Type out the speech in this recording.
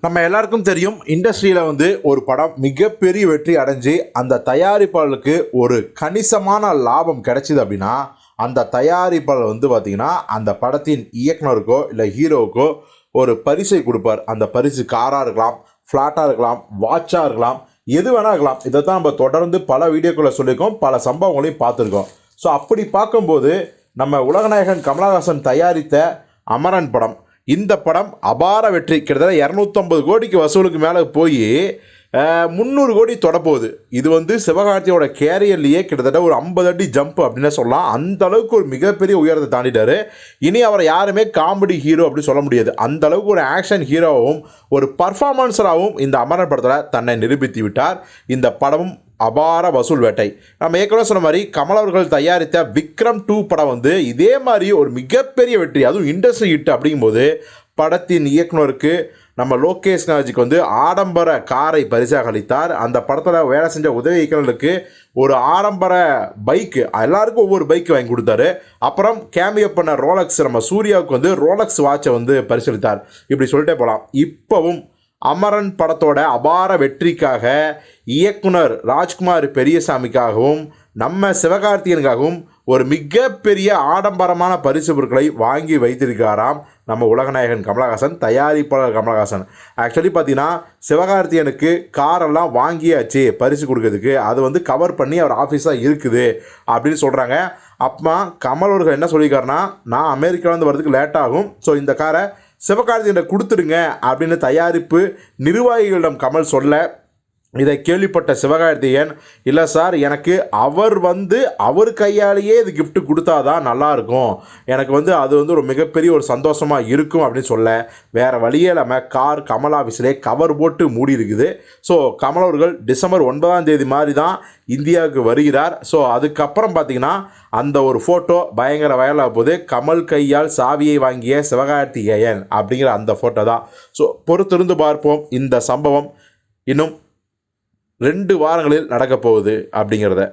நம்ம எல்லாருக்கும் தெரியும் இண்டஸ்ட்ரியில் வந்து ஒரு படம் மிகப்பெரிய வெற்றி அடைஞ்சு அந்த தயாரிப்பாளருக்கு ஒரு கணிசமான லாபம் கிடைச்சிது அப்படின்னா அந்த தயாரிப்பாளர் வந்து பார்த்திங்கன்னா அந்த படத்தின் இயக்குனருக்கோ இல்லை ஹீரோவுக்கோ ஒரு பரிசை கொடுப்பார். அந்த பரிசு காராக இருக்கலாம், ஃப்ளாட்டாக இருக்கலாம், வாட்சாக இருக்கலாம், எது வேணா இருக்கலாம். இதை தான் நம்ம தொடர்ந்து பல வீடியோக்களை சொல்லியிருக்கோம், பல சம்பவங்களையும் பார்த்துருக்கோம். ஸோ அப்படி பார்க்கும்போது நம்ம உலகநாயகன் கமலஹாசன் தயாரித்த அமரன் படம், இந்த படம் அபார வெற்றி, கிட்டத்தட்ட 250 கோடிக்கு வசூலுக்கு மேலே போய் 300 கோடி தொடப்போகுது. இது வந்து சிவகார்த்தியோட கேரியர்லேயே கிட்டத்தட்ட ஒரு 50 அடி ஜம்ப் அப்படின்னு சொல்லலாம். அந்த அளவுக்கு ஒரு மிகப்பெரிய உயரத்தை தாண்டிட்டார். இனி அவரை யாருமே காமெடி ஹீரோ அப்படின்னு சொல்ல முடியாது. அந்த அளவுக்கு ஒரு ஆக்ஷன் ஹீரோவும் ஒரு பர்ஃபார்மன்ஸராகவும் இந்த அமரன் படத்தில் தன்னை நிரூபித்து விட்டார். இந்த படமும் அபார வசூல் வேட்டை. நம்ம ஏற்கனவே சொன்ன மாதிரி கமல் அவர்கள் தயாரித்த விக்ரம் 2 படம் வந்து இதே மாதிரி ஒரு மிகப்பெரிய வெற்றி, அதுவும் இண்டஸ்ட்ரி ஹிட். அப்படிங்கும்போது படத்தின் இயக்குனருக்கு நம்ம லோகேஷ் கனகராஜுக்கு வந்து ஆடம்பர காரை பரிசாக அளித்தார். அந்த படத்தில் வேலை செஞ்ச உதவி இயக்குனருக்கு ஒரு ஆடம்பர பைக்கு, எல்லாருக்கும் ஒவ்வொரு பைக்கு வாங்கி கொடுத்தாரு. அப்புறம் கேமியோ பண்ண ரோலக்ஸ் நம்ம சூர்யாவுக்கு வந்து ரோலக்ஸ் வாட்சை வந்து பரிசளித்தார். இப்படி சொல்லிட்டே போகலாம். இப்போவும் அமரன் படத்தோட அபார வெற்றிக்காக இயக்குனர் ராஜ்குமார் பெரியசாமிக்காகவும் நம்ம சிவகார்த்திகனுக்காகவும் ஒரு மிகப்பெரிய ஆடம்பரமான பரிசு பொருட்களை வாங்கி வைத்திருக்காராம் நம்ம உலகநாயகன் கமலஹாசன், தயாரிப்பாளர் கமலஹாசன். ஆக்சுவலி பார்த்தீங்கன்னா சிவகார்த்திகனுக்கு காரெல்லாம் வாங்கியாச்சு பரிசு கொடுக்கறதுக்கு, அது வந்து கவர் பண்ணி அவர் ஆஃபீஸாக இருக்குது அப்படின்னு சொல்கிறாங்க. அப்போ கமல் அவர்கள் என்ன சொல்லியிருக்காருன்னா, நான் அமெரிக்காவிலேருந்து வரதுக்கு லேட் ஆகும், ஸோ இந்த காரை சிவகார்த்திகேயன் கொடுத்துருங்க அப்படின்னு தயாரிப்பு நிர்வாகிகளிடம் கமல் சொல்ல, இதை கேள்விப்பட்ட சிவகார்த்திகேயன், இல்லை சார், எனக்கு அவர் கையாலேயே இது கிஃப்ட் கொடுத்தாதான் நல்லாயிருக்கும், எனக்கு வந்து அது வந்து ஒரு மிகப்பெரிய ஒரு சந்தோஷமாக இருக்கும் அப்படின்னு சொல்ல, வேறு வழியே இல்லாமல் கார் கமல் ஆஃபீஸிலே கவர் போட்டு மூடி இருக்குது. ஸோ கமல் அவர்கள் டிசம்பர் 9 மாதிரி தான் இந்தியாவுக்கு வருகிறார். ஸோ அதுக்கப்புறம் பார்த்திங்கன்னா அந்த ஒரு ஃபோட்டோ பயங்கர வயலாக போகுது. கமல் கையால் சாவியை வாங்கிய சிவகார்த்திகேயன் அப்படிங்கிற அந்த ஃபோட்டோ தான். ஸோ பொறுத்திருந்து பார்ப்போம் இந்த சம்பவம் இன்னும் 2 வாரங்களில் நடக்கப் போகுது அப்படிங்கிறத.